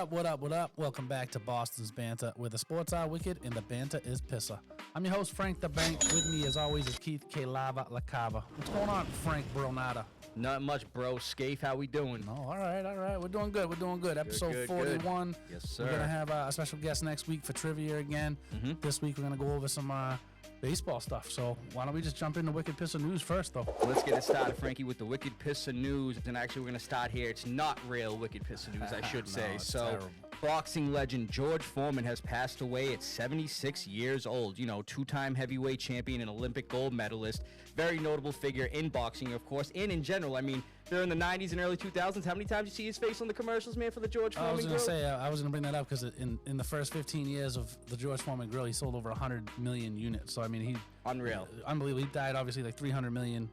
up, what up, what up? Welcome back to Boston's Banter, where the sports are wicked and the banter is Pissah. I'm your host, Frank the Bank. With me, as always, is Keith LaCava. What's going on, Frank Bronata? Not much, bro. Scaife, how we doing? Oh, all right. We're doing good. Episode 41. Good. Yes, sir. We're going to have a special guest next week for trivia again. This week, we're going to go over some baseball stuff. So why don't we just jump into Wicked Pissah News first, though? Let's get it started, Frankie, with the Wicked Pissah News. And actually, we're going to start here. It's not real Wicked Pissah News, I should say. Terrible. Boxing legend George Foreman has passed away at 76 years old. You know, two-time heavyweight champion and Olympic gold medalist. Very notable figure in boxing, of course, and in general. I mean, during the 90s and early 2000s, how many times you see his face on the commercials, man, for the George Foreman Grill? I was going to bring that up because in the first 15 years of the George Foreman Grill, he sold over 100 million units. So, I mean, Unreal. Unbelievable. He died, obviously, like 300 million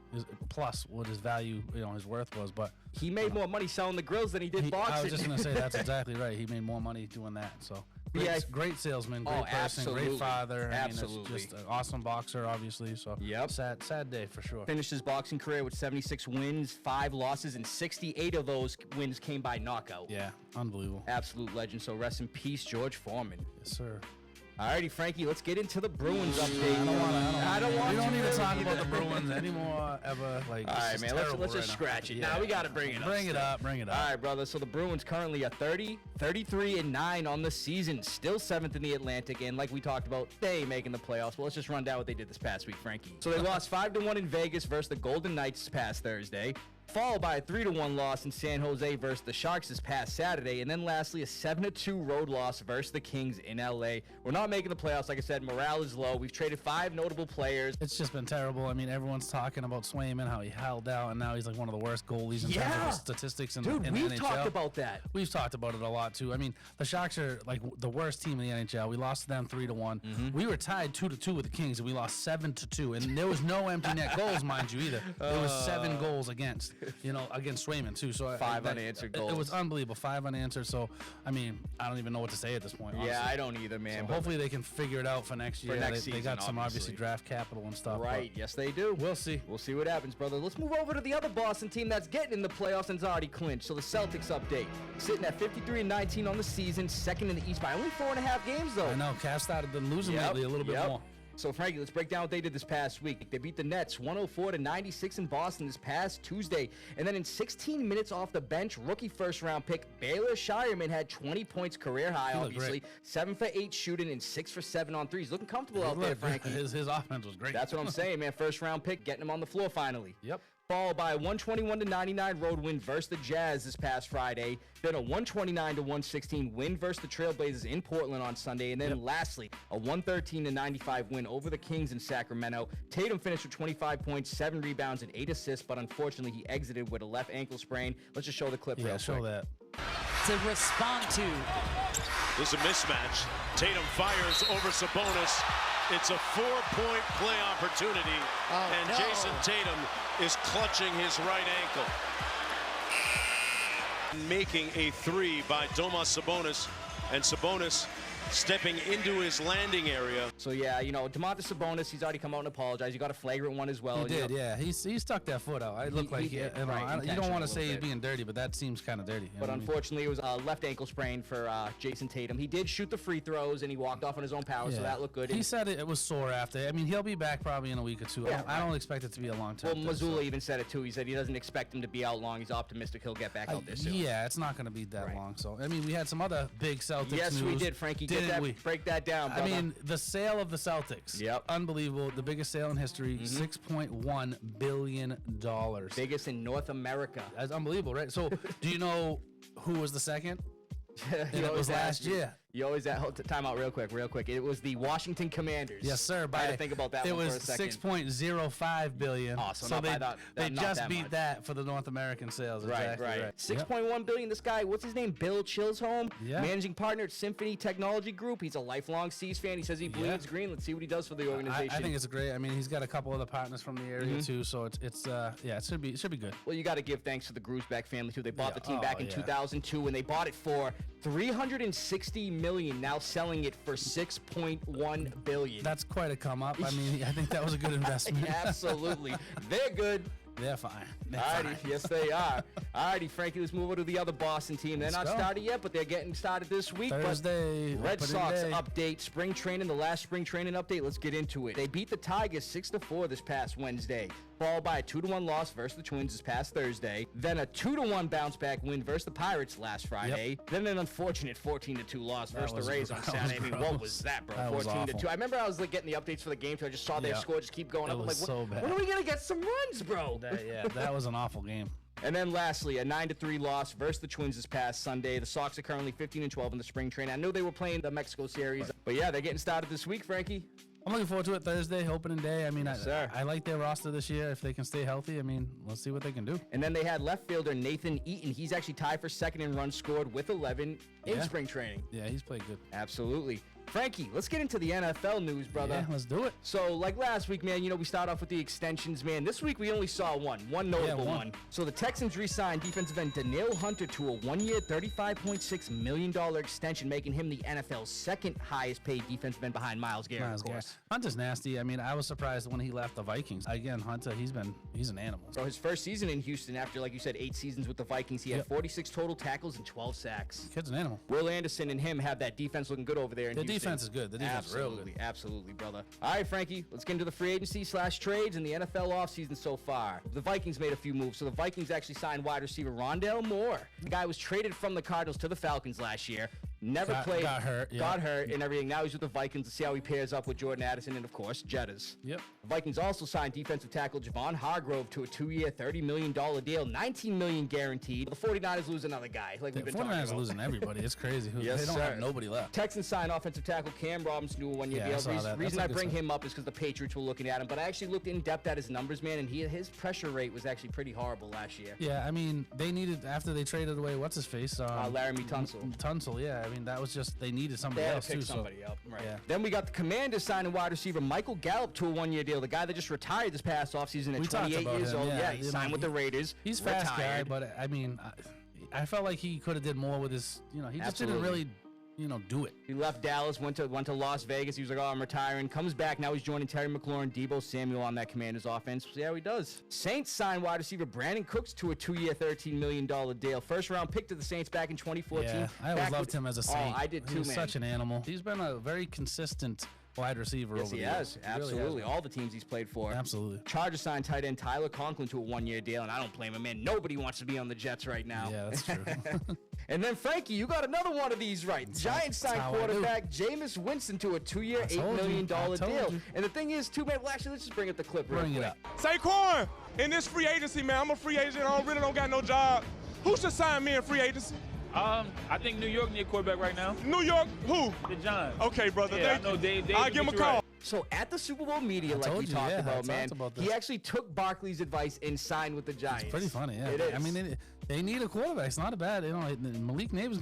plus what his value, his worth was. But he made more money selling the grills than he did boxing. I was just going to say, that's exactly right. He made more money doing that. So, great salesman, great person, absolutely. great father. Absolutely. I mean, just an awesome boxer, obviously. So, sad day for sure. Finished his boxing career with 76 wins, 5 losses, and 68 of those wins came by knockout. Yeah, unbelievable. Absolute legend. So rest in peace, George Foreman. Yes, sir. Alrighty, Frankie, let's get into the Bruins update. I don't want. We don't need to talk about the Bruins anymore ever. Like, all right, man. Let's just scratch it. Yeah. Now we got to bring it up. Bring it up. All right, brother. So the Bruins currently are 33-9 on the season, still 7th in the Atlantic, and like we talked about, they ain't making the playoffs. Well, let's just run down what they did this past week, Frankie. So they lost 5-1 in Vegas versus the Golden Knights this past Thursday, followed by a 3-1 loss in San Jose versus the Sharks this past Saturday, and then lastly a 7-2 road loss versus the Kings in LA. We're not making the playoffs. Like I said, morale is low. We've traded 5 notable players. It's just been terrible. I mean, everyone's talking about Swayman, how he held out, and now he's like one of the worst goalies in terms of his statistics in the NHL. We've talked about that. We've talked about it a lot too. I mean, the Sharks are like the worst team in the NHL. We lost to them 3-1. We were tied 2-2 with the Kings, and we lost 7-2. And there was no empty net goals, mind you, either. There was 7 goals against Swayman too. So 5 unanswered goals. It was unbelievable. 5 unanswered. So I mean, I don't even know what to say at this point. Honestly. Yeah, I don't either, man. So hopefully they can figure it out for next year. They got some obviously draft capital and stuff. Right. Yes, they do. We'll see. We'll see what happens, brother. Let's move over to the other Boston team that's getting in the playoffs and is already clinched. So the Celtics update, sitting at 53-19 on the season, second in the East by only 4.5 games though. I know. Cavs started them losing lately a little bit more. So, Frankie, let's break down what they did this past week. They beat the Nets 104-96 in Boston this past Tuesday. And then in 16 minutes off the bench, rookie first-round pick Baylor Shireman had 20 points career high, obviously. 7 for 8 shooting and 6 for 7 on threes. Looking comfortable out there, Frankie. His offense was great. That's what I'm saying, man. First-round pick, getting him on the floor finally. Yep. Followed by a 121-99 road win versus the Jazz this past Friday. Then a 129-116 win versus the Trailblazers in Portland on Sunday. And then lastly, a 113-95 win over the Kings in Sacramento. Tatum finished with 25 points, 7 rebounds, and 8 assists, but unfortunately he exited with a left ankle sprain. Let's just show the clip real quick. Show that. To respond to. There's a mismatch. Tatum fires over Sabonis. It's a 4-point play opportunity, Jason Tatum is clutching his right ankle. Making a 3 by Domas Sabonis, and Sabonis stepping into his landing area. So, yeah, Domantas Sabonis, he's already come out and apologized. He got a flagrant one as well. He did, yeah. He stuck that foot out. It looked like he did, you don't want to say he's being dirty, but that seems kind of dirty. But unfortunately, it was a left ankle sprain for Jason Tatum. He did shoot the free throws, and he walked off on his own power, so that looked good. He said it was sore after. I mean, he'll be back probably in a week or two. Yeah, I don't expect it to be a long time. Well, Mazzulla even said it, too. He said he doesn't expect him to be out long. He's optimistic he'll get back out there soon. Yeah, it's not going to be that long. So, I mean, we had some other big Celtics news. Yes, we did, Frankie. Break that down, brother. I mean, the sale of the Celtics. Yep. Unbelievable. The biggest sale in history, $6.1 billion. Biggest in North America. That's unbelievable, right? So, do you know who was the second? It was last year. You always time out real quick. It was the Washington Commanders. Yes, sir. I had to think about that one for a second. It was $6.05 billion. Awesome. So they just beat that for the North American sales. Right. $6.1 billion. This guy, what's his name? Bill Chilsholm, managing partner at Symphony Technology Group. He's a lifelong C's fan. He says he bleeds green. Let's see what he does for the organization. I think it's great. I mean, he's got a couple other partners from the area too, so it should be good. Well, you got to give thanks to the Grusbeck family too. They bought the team back in 2002, and they bought it for $360 million. Now selling it for $6.1 billion. That's quite a come up. I mean, I think that was a good investment. Absolutely. They're good. They're fine. Alrighty, yes they are. Alrighty, Frankie, let's move over to the other Boston team. They're not started yet, but they're getting started this week. Thursday. Red Sox update, spring training, the last spring training update. Let's get into it. They beat the Tigers 6-4 this past Wednesday, followed by a 2-1 loss versus the Twins this past Thursday. Then a 2-1 bounce back win versus the Pirates last Friday. Yep. Then an unfortunate 14-2 loss versus the Rays on Saturday. I mean, what was that, bro? 14-2. I remember I was like getting the updates for the game, so I just saw their score just keep going up. I'm like, when are we gonna get some runs, bro? That was an awful game. And then lastly, a 9-3 loss versus the Twins this past Sunday. The Sox are currently 15-12 in the spring training. I knew they were playing the Mexico series, but yeah, they're getting started this week, Frankie. I'm looking forward to it. Thursday, opening day. I mean, I like their roster this year. If they can stay healthy, I mean, let's see what they can do. And then they had left fielder Nathan Eaton. He's actually tied for second in runs scored with 11 in spring training. Yeah, he's played good. Absolutely. Frankie, let's get into the NFL news, brother. Yeah, let's do it. So, like last week, man, we start off with the extensions, man. This week, we only saw one notable one. So, the Texans re-signed defensive end Danielle Hunter to a one-year, $35.6 million extension, making him the NFL's second highest-paid defensive end behind Myles Garrett, of course. Hunter's nasty. I mean, I was surprised when he left the Vikings. Again, Hunter, he's an animal. So, his first season in Houston, after, like you said, 8 seasons with the Vikings, he had 46 total tackles and 12 sacks. Kid's an animal. Will Anderson and him have that defense looking good over there in Houston. Defense is good. The defense is real good. Absolutely, brother. All right, Frankie, let's get into the free agency / trades and the NFL offseason so far. The Vikings made a few moves. So the Vikings actually signed wide receiver Rondale Moore. The guy was traded from the Cardinals to the Falcons last year. Never played. Got hurt and everything. Now he's with the Vikings to see how he pairs up with Jordan Addison and, of course, Jettas. Yep. The Vikings also signed defensive tackle Javon Hargrove to a 2-year, $30 million deal, $19 million guaranteed. The 49ers lose another guy, like we've been talking about. 49ers are losing everybody. It's crazy. They don't have nobody left. Texans signed offensive tackle Cam Robinson to a one-year deal. The reason I bring him up is because the Patriots were looking at him. But I actually looked in depth at his numbers, man, and his pressure rate was actually pretty horrible last year. Yeah, I mean, they needed, after they traded away, what's his face? Laramie Tunsil. Tunsil, yeah. I mean, that was just, they needed somebody else too. Somebody up, right. Yeah. Then we got the Commanders signing wide receiver Michael Gallup to a one-year deal. The guy that just retired this past offseason at 28 years old. Yeah, he signed with the Raiders. He's a fast guy, but I mean, I felt like he could have did more with his, he just didn't really, do it. He left Dallas, went to Las Vegas. He was like, oh, I'm retiring. Comes back. Now he's joining Terry McLaurin, Deebo Samuel on that Commanders offense. See how he does. Saints signed wide receiver Brandon Cooks to a 2-year, $13 million deal. First-round pick to the Saints back in 2014. Yeah, I always loved him as a Saint. Oh, I did too, man. He's such an animal. He's been a very consistent wide receiver over the years. Yes, he has. Absolutely. All the teams he's played for. Absolutely. Chargers signed tight end Tyler Conklin to a one-year deal, and I don't blame him, man. Nobody wants to be on the Jets right now. Yeah, that's true. And then, Frankie, you got another one of these right. Giants signed quarterback Jameis Winston to a 2-year, $8 million deal. And the thing is, too, man, well, actually, let's just bring up the clip real quick. Saquon, in this free agency, man, I'm a free agent. I don't got no job. Who should sign me in free agency? I think New York need a quarterback right now. New York? Who? The Giants. Okay, brother. Yeah, I know Dave I'll give him a call. Right. So at the Super Bowl media, like we talked about, man, he actually took Barkley's advice and signed with the Giants. It's pretty funny, yeah. It is. I mean, they need a quarterback. It's not a bad, Malik Neighbors,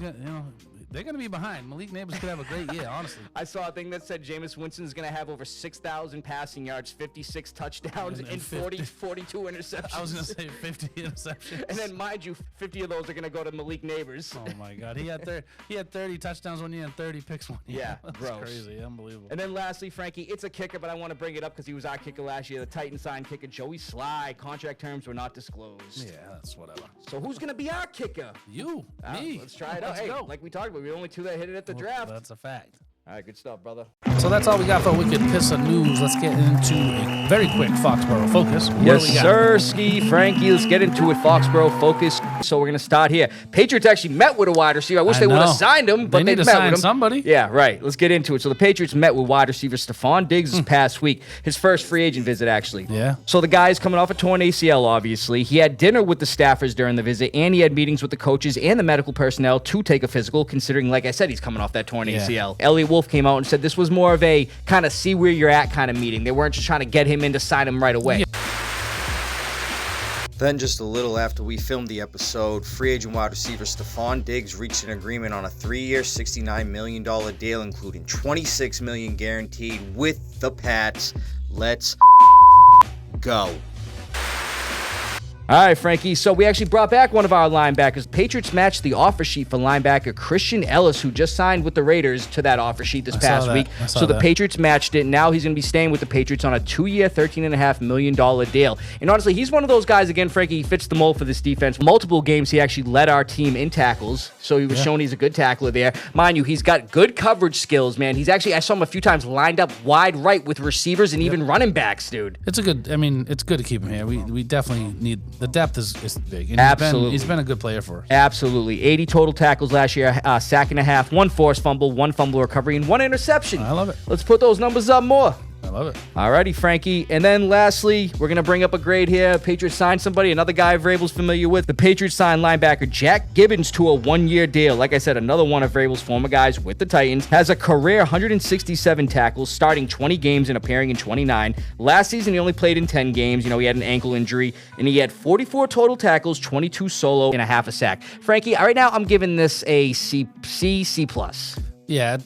they're going to be behind. Malik Neighbors could have a great year, honestly. I saw a thing that said Jameis Winston is going to have over 6,000 passing yards, 56 touchdowns, and 42 interceptions. I was going to say 50 interceptions. And then, mind you, 50 of those are going to go to Malik Neighbors. Oh, my God. He had 30 touchdowns one year and 30 picks one year. Yeah, That's gross. crazy. Unbelievable. And then lastly, Frankie, it's a kicker, but I want to bring it up because he was our kicker last year. The Titans signed kicker Joey Sly. Contract terms were not disclosed. Yeah, that's whatever. So who's going to be our kicker? You. Me. Let's try it out. Let's hey, go. Like we talked about, we're the only two that hit it at the draft. That's a fact. All right, good stuff, brother. So that's all we got for Wicked Pissah News. Let's get into a very quick Foxboro focus. Yes, sir, Ski Frankie. Let's get into it. Foxboro focus. So we're going to start here. Patriots actually met with a wide receiver. I wish they would have signed him, but they met with him. Somebody. Yeah, right. Let's get into it. So the Patriots met with wide receiver Stephon Diggs this past week. His first free agent visit, actually. Yeah. So the guy's coming off a torn ACL, obviously. He had dinner with the staffers during the visit, and he had meetings with the coaches and the medical personnel to take a physical, considering, like I said, he's coming off that torn ACL. Elliot Wolf came out and said this was more of a kind of see where you're at kind of meeting. They weren't just trying to get him in to sign him right away. Then just a little after we filmed the episode, free agent wide receiver Stephon Diggs reached an agreement on a 3-year, $69 million deal, including $26 million guaranteed with the Pats. Let's go. All right, Frankie. So we actually brought back one of our linebackers. Patriots matched the offer sheet for linebacker Christian Ellis, who just signed with the Raiders, to that offer sheet this past week. So the Patriots matched it. Now he's going to be staying with the Patriots on a 2-year, $13.5 million deal. And honestly, he's one of those guys, again, Frankie, he fits the mold for this defense. Multiple games, he actually led our team in tackles. So he was shown he's a good tackler there. Mind you, he's got good coverage skills, man. He's actually, I saw him a few times lined up wide right with receivers and even running backs, dude. It's good to keep him here. We definitely need, the depth is big. And Absolutely. He's been a good player for us. Absolutely. 80 total tackles last year, sack and a half, 1 forced fumble, 1 fumble recovery, and 1 interception. I love it. Let's put those numbers up more. I love it. Alrighty, Frankie. And then lastly, we're going to bring up a grade here. Patriots signed somebody, another guy Vrabel's familiar with. The Patriots signed linebacker Jack Gibbons to a 1-year deal. Like I said, another one of Vrabel's former guys with the Titans. Has a career 167 tackles, starting 20 games and appearing in 29. Last season, he only played in 10 games. He had an ankle injury, and he had 44 total tackles, 22 solo, and a half a sack. Frankie, right now, I'm giving this a C+. Yeah,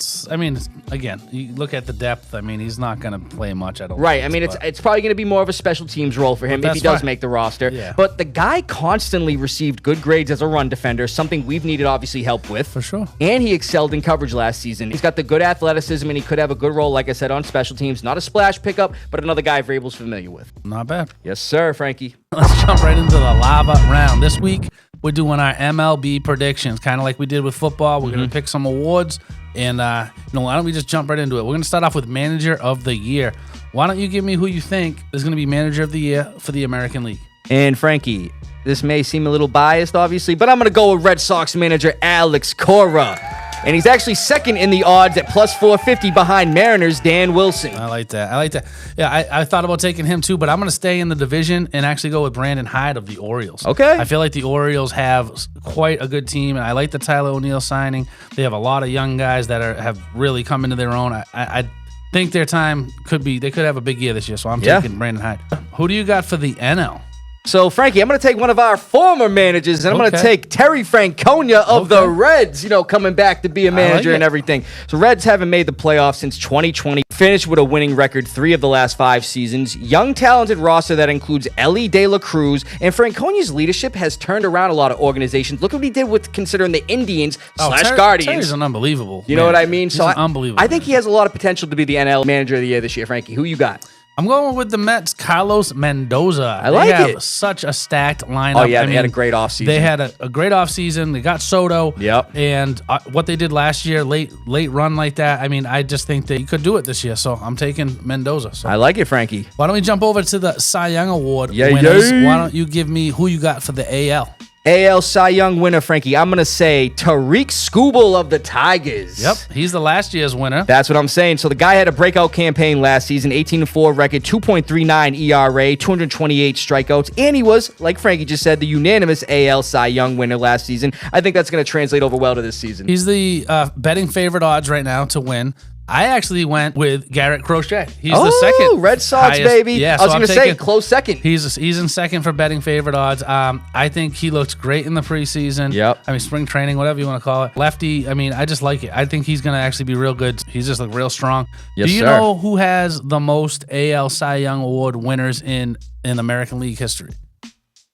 again, you look at the depth. He's not going to play much at all. Right. It's probably going to be more of a special teams role for him if he does make the roster. Yeah. But the guy constantly received good grades as a run defender, something we've needed, obviously, help with. For sure. And he excelled in coverage last season. He's got the good athleticism, and he could have a good role, like I said, on special teams. Not a splash pickup, but another guy Vrabel's familiar with. Not bad. Yes, sir, Frankie. Let's jump right into the lava round. This week, we're doing our MLB predictions, kind of like we did with football. We're going to pick some awards. And, why don't we just jump right into it? We're going to start off with Manager of the Year. Why don't you give me who you think is going to be Manager of the Year for the American League? And, Frankie, this may seem a little biased, obviously, but I'm going to go with Red Sox manager Alex Cora. And he's actually second in the odds at plus 450 behind Mariners' Dan Wilson. I like that. Yeah, I thought about taking him too, but I'm going to stay in the division and actually go with Brandon Hyde of the Orioles. Okay. I feel like the Orioles have quite a good team, and I like the Tyler O'Neill signing. They have a lot of young guys that have really come into their own. I think their time they could have a big year this year, so I'm taking Brandon Hyde. Who do you got for the NL? So, Frankie, I'm going to take one of our former managers, and I'm going to take Terry Francona of the Reds, coming back to be a manager and everything. So, Reds haven't made the playoffs since 2020, finished with a winning record 3 of the last 5 seasons. Young, talented roster that includes Ellie De La Cruz, and Francona's leadership has turned around a lot of organizations. Look what he did with considering the Indians / Guardians. Terry's an unbelievable You know what I mean? He's unbelievable. I think he has a lot of potential to be the NL manager of the year this year, Frankie. Who you got? I'm going with the Mets, Carlos Mendoza. They have such a stacked lineup. Oh, yeah, they had a great offseason. They had a great offseason. They got Soto. Yep. And what they did last year, late run like that, I just think they could do it this year. So I'm taking Mendoza. So I like it, Frankie. why don't we jump over to the Cy Young Award winners? Yeah. Why don't you give me who you got for the AL? AL Cy Young winner, Frankie. I'm going to say Tariq Skubal of the Tigers. Yep, he's the last year's winner. That's what I'm saying. So the guy had a breakout campaign last season, 18-4 record, 2.39 ERA, 228 strikeouts, and he was, like Frankie just said, the unanimous AL Cy Young winner last season. I think that's going to translate over well to this season. He's the betting favorite odds right now to win. I actually went with Garrett Crochet. He's the second Red Sox, highest, baby. Yeah, I was going to say, close second. He's in second for betting favorite odds. I think he looks great in the preseason. Yep. Spring training, whatever you want to call it. Lefty, I just like it. I think he's going to actually be real good. He's just real strong. Yes, Do you sir. know who has the most AL Cy Young Award winners in American League history?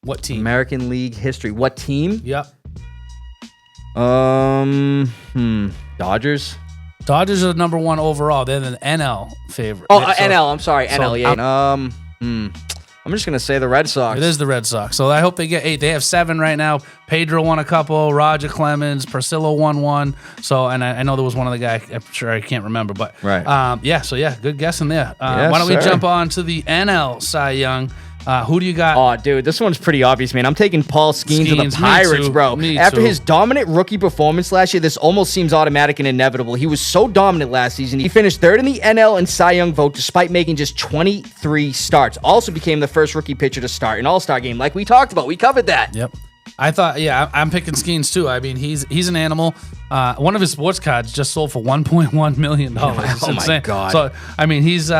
What team? American League history. What team? Yep. Dodgers. Dodgers are number 1 overall. They're the NL favorite. Oh, NL. I'm sorry. NL, yeah. I'm just going to say the Red Sox. It is the Red Sox. So I hope they get 8. They have 7 right now. Pedro won a couple. Roger Clemens. Porcello won 1. So, and I know there was one other guy. I'm sure I can't remember. But, right. Good guessing there. Yes, why don't we sir. jump on to the NL Cy Young? Who do you got? Oh, dude, this one's pretty obvious, man. I'm taking Paul Skeens of the me Pirates, too. bro. Me After too. his dominant rookie performance last year, this almost seems automatic and inevitable. He was so dominant last season. He finished 3rd in the NL in Cy Young vote despite making just 23 starts. Also became the first rookie pitcher to start an All-Star game like we talked about. We covered that. Yep. I thought, I'm picking Skeens too. He's an animal. One of his sports cards just sold for $1.1 million. Oh my God. So, he's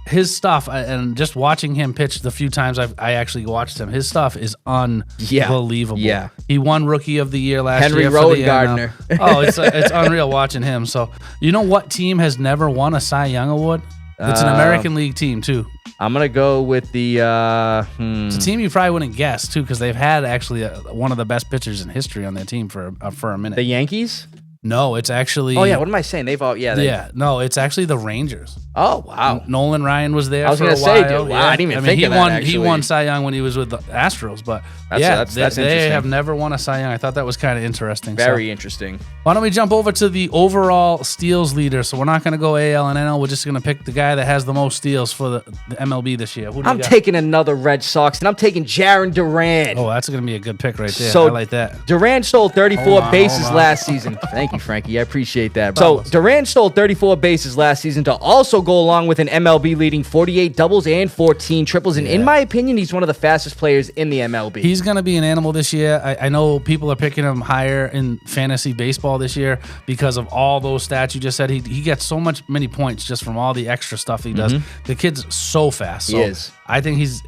his stuff, and just watching him pitch the few times I actually watched him, his stuff is unbelievable. Yeah. He won Rookie of the Year last Henry year. Rowan Gardner. Oh, it's unreal watching him. So, you know what team has never won a Cy Young Award? It's an American League team, too. I'm going to go with the... It's a team you probably wouldn't guess, too, because they've had actually one of the best pitchers in history on their team for a minute. The Yankees? No, it's actually... Oh, yeah. What am I saying? They've all... Yeah. No, it's actually the Rangers. Oh, wow. Nolan Ryan was there I was for a gonna while. say, dude, wow, I didn't even think he of that, won. actually. He won Cy Young when he was with the Astros, but that's they interesting. have never won a Cy Young. I thought that was kind of interesting. Very interesting. Why don't we jump over to the overall steals leader? So we're not going to go AL and NL. We're just going to pick the guy that has the most steals for the MLB this year. Who do you I'm got? taking another Red Sox, and I'm taking Jarren Duran. Oh, that's going to be a good pick right there. So I like that. Duran stole 34 Hold on. bases last season. Thank you, Frankie. I appreciate that. So Duran stole 34 bases last season to also go along with an MLB leading 48 doubles and 14 triples. And in my opinion, he's one of the fastest players in the MLB. He's going to be an animal this year. I know people are picking him higher in fantasy baseball this year because of all those stats you just said. He gets many points just from all the extra stuff he does. The kid's so fast. So He is. I think he's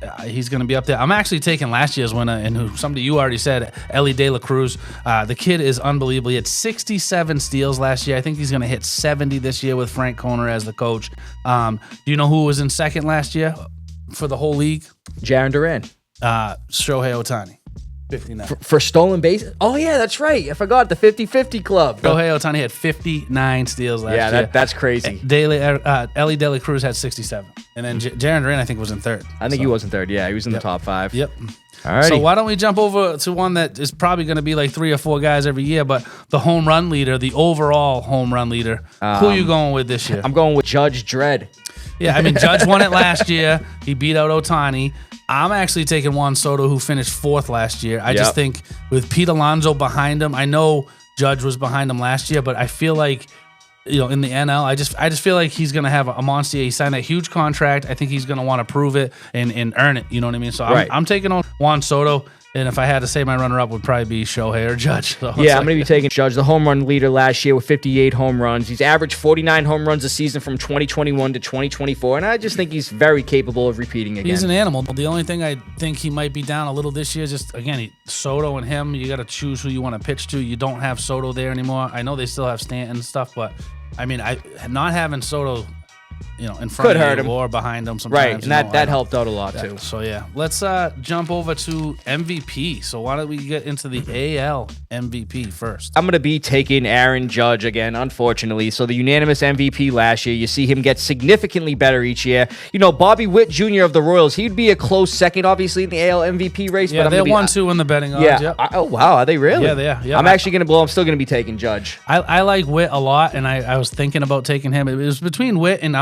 going to be up there. I'm actually taking last year's winner, and who somebody you already said, Ellie De La Cruz. The kid is unbelievable. He had 67 steals last year. I think he's going to hit 70 this year with Frank Conner as the coach. Do you know who was in second last year for the whole league? Jarren Duran. Shohei Ohtani. 59. For stolen bases? Oh, yeah, that's right. I forgot the 50-50 club. Shohei Ohtani had 59 steals last year. That's crazy. Ellie De La Cruz had 67. And then Jarren Duran, I think, was in third. I think he was in third. Yeah, he was in the top 5. Yep. All right. So why don't we jump over to one that is probably going to be like 3 or 4 guys every year, but the home run leader, the overall home run leader. Who are you going with this year? I'm going with Judge Dredd. Yeah, I mean, Judge won it last year. He beat out Ohtani. I'm actually taking Juan Soto, who finished 4th last year. I just think with Pete Alonso behind him, I know Judge was behind him last year, but I feel like, in the NL, I just feel like he's going to have a monster year. He signed that huge contract. I think he's going to want to prove it and earn it. You know what I mean? So I'm taking on Juan Soto. And if I had to say my runner-up would probably be Shohei or Judge. So yeah, I'm going to be taking Judge, the home run leader last year with 58 home runs. He's averaged 49 home runs a season from 2021 to 2024, and I just think he's very capable of repeating again. He's an animal. The only thing I think he might be down a little this year, just, again, Soto and him, you got to choose who you want to pitch to. You don't have Soto there anymore. I know they still have Stanton and stuff, but, I mean, not having Soto in front Could of hurt you him. or behind him sometimes. Right, and that helped out a lot, too. So, yeah. Let's jump over to MVP. So, why don't we get into the AL MVP first? I'm going to be taking Aaron Judge again, unfortunately. So, the unanimous MVP last year, you see him get significantly better each year. Bobby Witt Jr. of the Royals, he'd be a close second, obviously, in the AL MVP race. Yeah, but they're 1-2 in the betting odds. Yeah. Yep. Oh, wow. Are they really? Yeah, they are. Yeah. I'm actually going to I'm still going to be taking Judge. I like Witt a lot, and I was thinking about taking him. It was between Witt and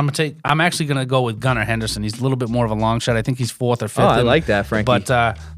I'm actually going to go with Gunnar Henderson. He's a little bit more of a long shot. I think he's 4th or 5th. Oh, I like that, Frankie. But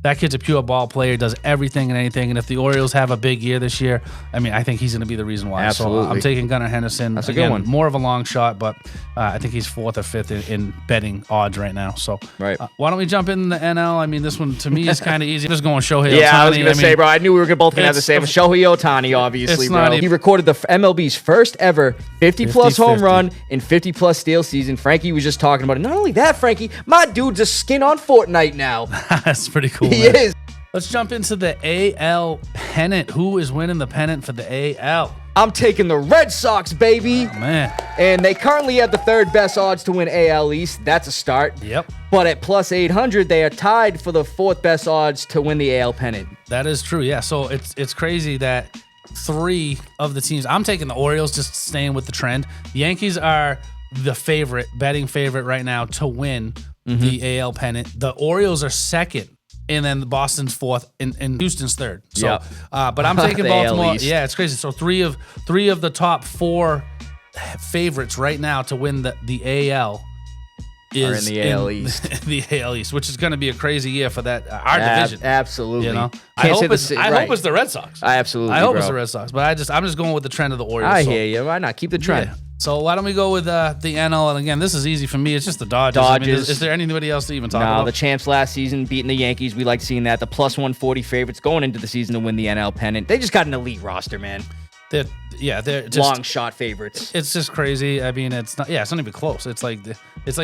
that kid's a pure ball player, does everything and anything. And if the Orioles have a big year this year, I mean, I think he's going to be the reason why. Absolutely. So I'm taking Gunnar Henderson. That's a good one. More of a long shot, but I think he's 4th or 5th in betting odds right now. So right. Why don't we jump in the NL? I mean, this one to me is kind of easy. I'm just going Shohei Ohtani. Yeah, I was going to say, bro, I knew we were both going to have the same. Shohei Ohtani, obviously, bro. He recorded the MLB's first ever 50-plus home run and 50-plus steal season. Frankie was just talking about it. Not only that, Frankie, my dude's a skin on Fortnite now. That's pretty cool. He man. is. Let's jump into the AL pennant. Who is winning the pennant for the AL? I'm taking the Red Sox, baby. Oh, man. And they currently have the 3rd best odds to win AL East. That's a start. Yep. But at plus 800, they are tied for the 4th best odds to win the AL pennant. That is true. Yeah. So it's crazy that 3 of the teams. I'm taking the Orioles, just staying with the trend. The Yankees are the betting favorite right now to win the AL pennant. The Orioles are 2nd. And then Boston's 4th and Houston's 3rd. So, yep. But I'm taking Baltimore. East. Yeah, it's crazy. So three of the top 4 favorites right now to win the AL is in the AL East. The AL East, which is going to be a crazy year for that our division. Absolutely. I hope it's the Red Sox. I hope it's the Red Sox. But I'm just going with the trend of the Orioles. I hear you. Why not keep the trend? Yeah. So why don't we go with the NL? And again, this is easy for me. It's just the Dodgers. I mean, is there anybody else to even talk about? No, the champs last season beating the Yankees. We like seeing that. The plus 140 favorites going into the season to win the NL pennant. They just got an elite roster, man. They're just long shot favorites. It's just crazy. I mean, it's not even close. It's like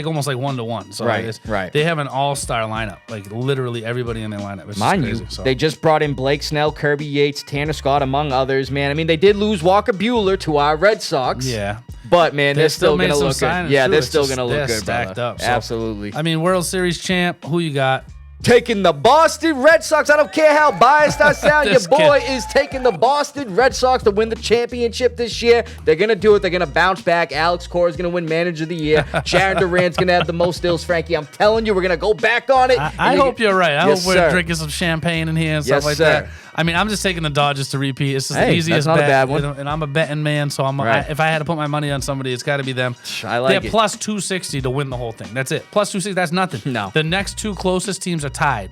almost like 1-1. So right. They have an all-star lineup, like literally everybody in their lineup. It's Mind crazy, you, so. They just brought in Blake Snell, Kirby Yates, Tanner Scott, among others. Man, I mean, they did lose Walker Buehler to our Red Sox. Yeah. But, man, they're still going made to some look good. signings, Yeah, too. they're It's still just- going to look they're good, stacked brother. up, so- Absolutely. I mean, World Series champ, who you got? Taking the Boston Red Sox. I don't care how biased I sound. Your This boy kid. is taking the Boston Red Sox to win the championship this year. They're going to do it. They're going to bounce back. Alex Cora is going to win Manager of the Year. Sharon Durant's going to have the most steals. Frankie, I'm telling you, we're going to go back on it. I hope you're right. I Yes, hope we're sir. drinking some champagne in here and stuff Yes, like sir. that. I mean, I'm just taking the Dodgers to repeat. It's just the Hey, easiest that's not a bet. bad one. You know, and I'm a betting man, so Right. if I had to put my money on somebody, it's got to be them. I like They're it. plus 260 to win the whole thing. That's it. Plus 260, that's nothing. No. The next two closest teams are tied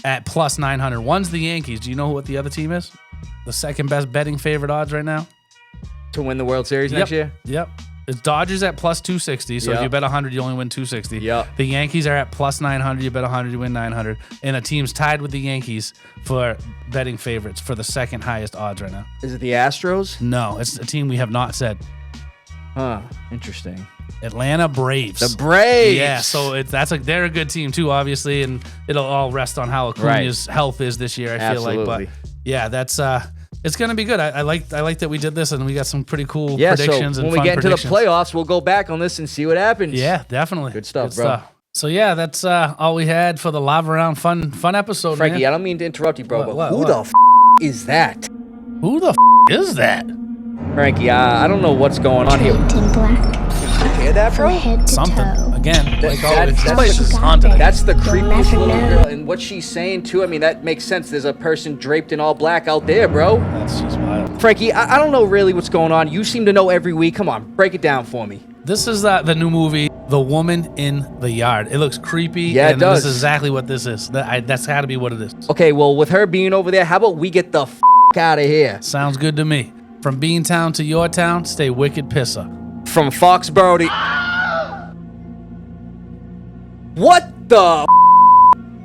at plus 900. One's the Yankees. Do you know what the other team is? The second best betting favorite odds right now? To win the World Series next year? Yep. It's Dodgers at plus 260. So if Yep. you bet 100, you only win 260. Yep. The Yankees are at plus 900. You bet 100, you win 900. And a team's tied with the Yankees for betting favorites for the second highest odds right now. Is it the Astros? No, it's a team we have not said. Huh. Interesting. Atlanta Braves. The Braves. Yeah, so they're a good team too, obviously, and it'll all rest on how Acuna's health is this year. I feel like, but yeah, that's it's gonna be good. I like that we did this and we got some pretty cool predictions so and when we fun get into the predictions. playoffs, we'll go back on this and see what happens. Yeah, definitely. Good stuff, bro. So yeah, that's all we had for the Lava Round fun episode. Frankie, man. I don't mean to interrupt you, bro, but What? who the is that? Who the is that? Frankie, I don't know what's going on here. Paint in black You hear that, from bro? head to Something toe. again. Like That- always, this that's place the- is haunted. That's the creepiest never little know. girl. And what she's saying, too, I mean, that makes sense. There's a person draped in all black out there, bro. That's just wild. Frankie, I don't know really what's going on. You seem to know every week. Come on, break it down for me. This is the new movie, The Woman in the Yard. It looks creepy. Yeah, it and does. This is exactly what this is. That's got to be what it is. Okay, well, with her being over there, how about we get the out of here? Sounds good to me. From Beantown to your town, stay wicked Pissah. From Foxboro to... What the...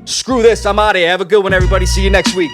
Screw this, I'm out of here. Have a good one, everybody. See you next week.